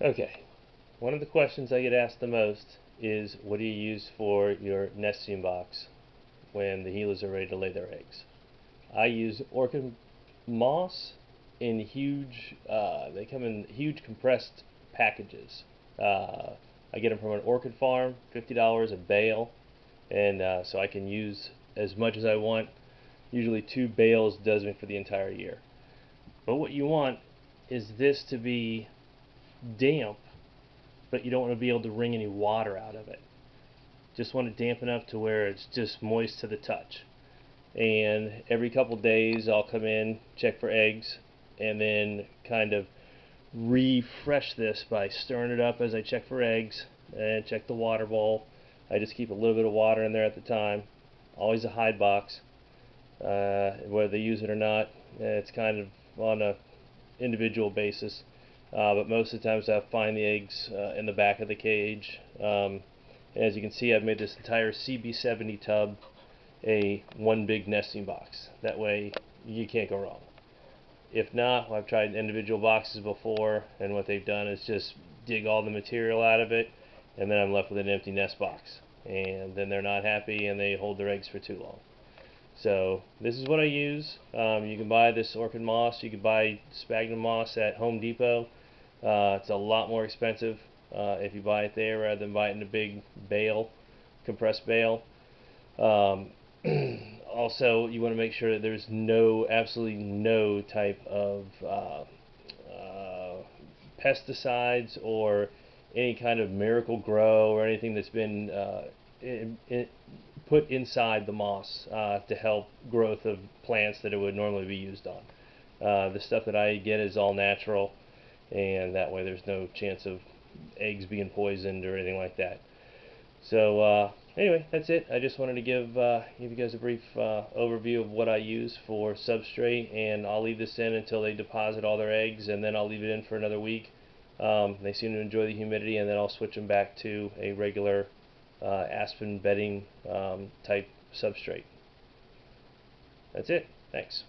Okay, one of the questions I get asked the most is what do you use for your nesting box when the Gilas are ready to lay their eggs? I use orchid moss in huge, they come in huge compressed packages. I get them from an orchid farm, $50 a bale, and so I can use as much as I want. Usually 2 bales does me for the entire year. But what you want is this to be damp, but you don't want to be able to wring any water out of it. Just want it damp enough to where it's just moist to the touch. And every couple days I'll come in, check for eggs, and then kind of refresh this by stirring it up as I check for eggs and check the water bowl. I just keep a little bit of water in there at the time. Always a hide box. Whether they use it or not, it's kind of on a individual basis. But most of the times I find the eggs in the back of the cage. As you can see, I've made this entire CB70 tub one big nesting box. That way you can't go wrong. If not, I've tried individual boxes before, and what they've done is just dig all the material out of it, and then I'm left with an empty nest box. And then they're not happy and they hold their eggs for too long. So this is what I use. You can buy this orchid moss. You can buy sphagnum moss at Home Depot. It's a lot more expensive if you buy it there rather than buy it in a big bale, compressed bale. Also, you want to make sure that there's absolutely no type of pesticides or any kind of miracle grow or anything that's been put inside the moss to help growth of plants that it would normally be used on. The stuff that I get is all natural, and that way there's no chance of eggs being poisoned or anything like that. So anyway, that's it. I just wanted to give you guys a brief overview of what I use for substrate, and I'll leave this in until they deposit all their eggs, and then I'll leave it in for another week. They seem to enjoy the humidity, and then I'll switch them back to a regular aspen bedding type substrate. That's it. Thanks.